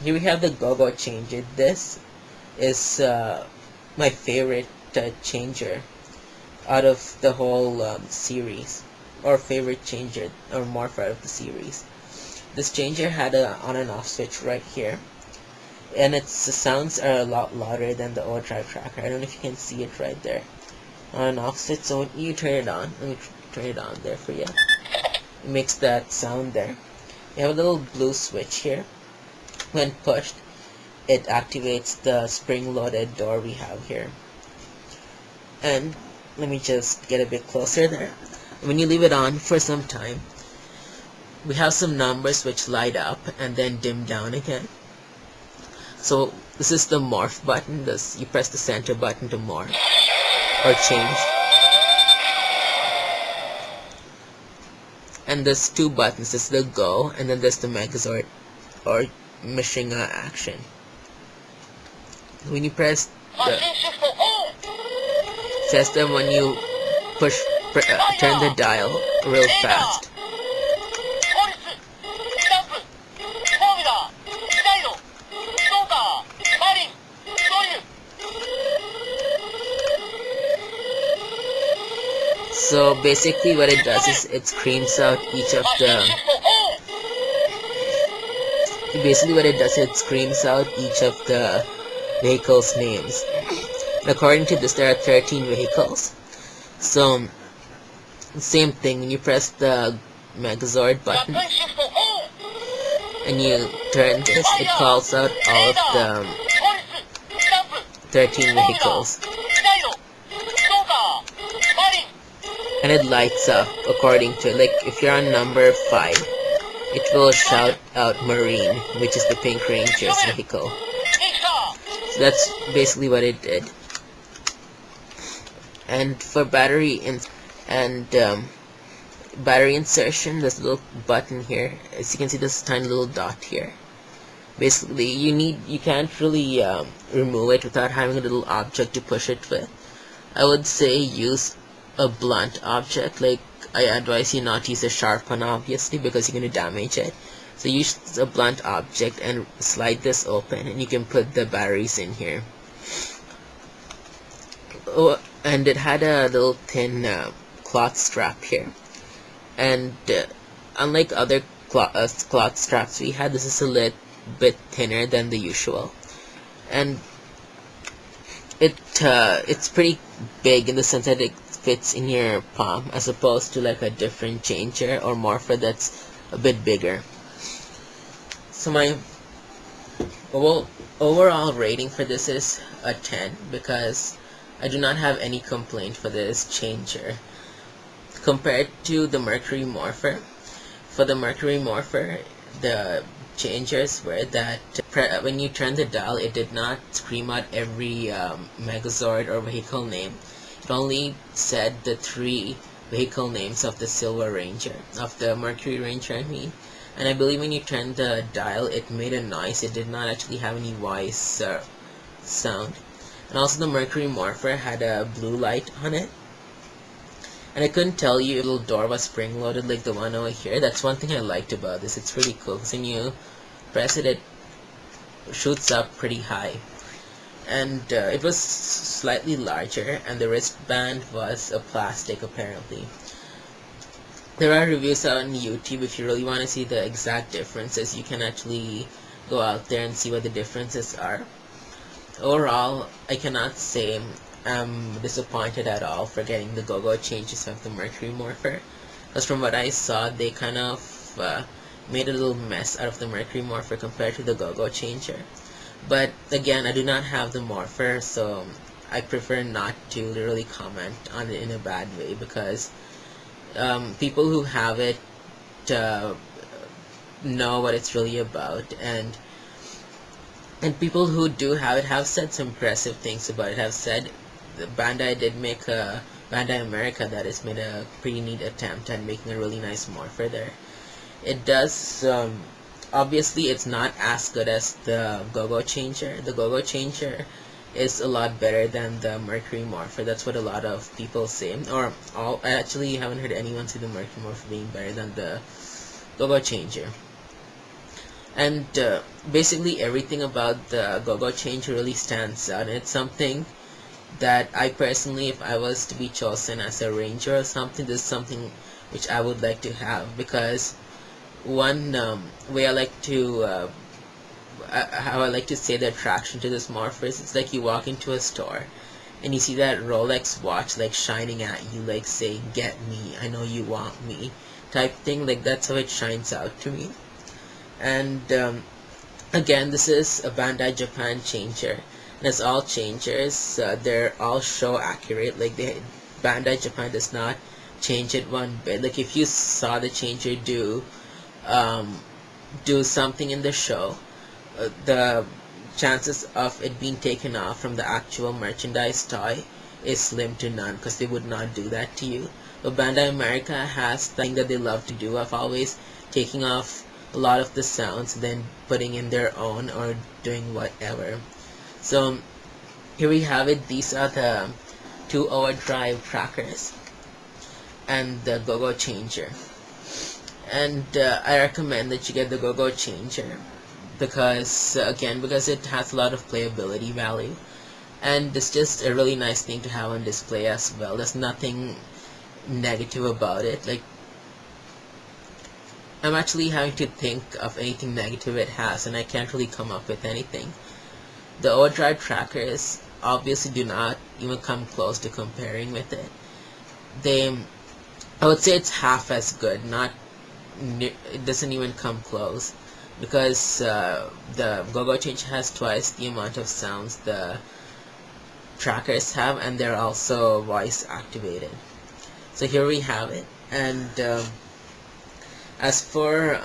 here we have the GoGo changer. This is my favorite changer out of the whole series, or favorite changer or morph out of the series. This changer had a on and off switch right here, and its sounds are a lot louder than the Overdrive tracker. I don't know if you can see it right there. On and off switch, so when you turn it on, let me turn it on there for you. It makes that sound there. You have a little blue switch here. When pushed, it activates the spring-loaded door we have here. And let me just get a bit closer there. When you leave it on for some time, we have some numbers which light up and then dim down again. So this is the morph button. This, you press the center button to morph or change. And there's two buttons. There's the go, and then there's the Megazord or Mashinga action. When you press the, says that when you turn the dial real fast, so basically what it does is it screams out each of the vehicles' names. And according to this, there are 13 vehicles. So same thing, when you press the Megazord button and you turn this, it calls out all of the 13 vehicles. And it lights up according to, like, if you're on number 5, it will shout out Marine, which is the Pink Ranger's vehicle. So that's basically what it did. And for battery battery insertion, this little button here, as you can see, this tiny little dot here. Basically, you can't really remove it without having a little object to push it with. I would say use a blunt object. Like, I advise you not to use a sharp one, obviously, because you're going to damage it. So use a blunt object and slide this open, and you can put the batteries in here. Oh, and it had a little thin cloth strap here. And unlike other cloth straps we had, this is a little bit thinner than the usual. And it's pretty big in the sense that it fits in your palm, as opposed to like a different changer or morpher that's a bit bigger. So my overall rating for this is a 10, because I do not have any complaint for this changer compared to the Mercury morpher. For the Mercury morpher, the changers were that when you turn the dial, it did not scream out every Megazord or vehicle name. It only said the 3 vehicle names of the Silver Ranger, of the Mercury Ranger, I mean. And I believe when you turned the dial, it made a noise. It did not actually have any voice sound. And also the Mercury morpher had a blue light on it. And I couldn't tell you if the little door was spring-loaded like the one over here. That's one thing I liked about this. It's pretty cool, because when you press it, it shoots up pretty high. And it was slightly larger, and the wristband was a plastic, apparently. There are reviews on YouTube. If you really want to see the exact differences, you can actually go out there and see what the differences are. Overall, I cannot say I'm disappointed at all for getting the GoGo changes of the Mercury morpher, because from what I saw, they kind of made a little mess out of the Mercury morpher compared to the GoGo changer. But again, I do not have the morpher, so I prefer not to literally comment on it in a bad way, because people who have it know what it's really about, and people who do have it have said some impressive things about it. Have said Bandai America, that is, made a pretty neat attempt at making a really nice morpher there. It does, obviously it's not as good as the GoGo changer. The GoGo changer is a lot better than the Mercury morpher. That's what a lot of people say. I actually haven't heard anyone say the Mercury morpher being better than the GoGo changer. And basically everything about the GoGo change really stands out. It's something that I personally, if I was to be chosen as a ranger or something, this is something which I would like to have, because one way I like to how I like to say the attraction to this morphers, it's like you walk into a store and you see that Rolex watch like shining at you, like saying "get me, I know you want me" type thing. Like that's how it shines out to me. And again, this is a Bandai Japan changer, and as all changers, they're all show accurate. Like Bandai Japan does not change it one bit. Like if you saw the changer um, do something in the show, the chances of it being taken off from the actual merchandise toy is slim to none, because they would not do that to you. But Bandai America has the thing that they love to do of always taking off a lot of the sounds, then putting in their own or doing whatever. So here we have it. These are the two Overdrive trackers and the GoGo changer. And I recommend that you get the GoGo changer because because it has a lot of playability value, and it's just a really nice thing to have on display as well. There's nothing negative about it. Like, I'm actually having to think of anything negative it has, and I can't really come up with anything. The Overdrive trackers obviously do not even come close to comparing with it. I would say it's half as good, not it doesn't even come close, because the GoGo Change has twice the amount of sounds the trackers have, and they're also voice activated. So here we have it. And as for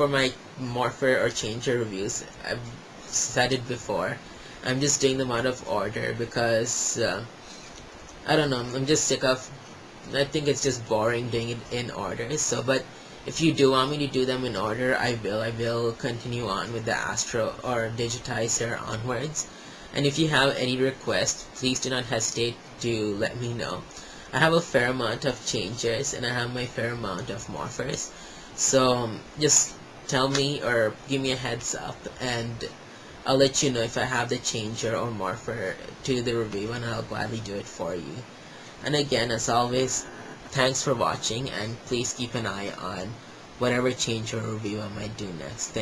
my morpher or changer reviews, I've said it before, I'm just doing them out of order because I don't know, I'm just sick of, I think it's just boring doing it in order. So, but if you do want me to do them in order, I will continue on with the Astro or Digitizer onwards. And if you have any requests, please do not hesitate to let me know. I have a fair amount of changers and I have my fair amount of morphers, so just tell me or give me a heads up, and I'll let you know if I have the changer or morpher to the review, and I'll gladly do it for you. And again, as always, thanks for watching, and please keep an eye on whatever changer or review I might do next.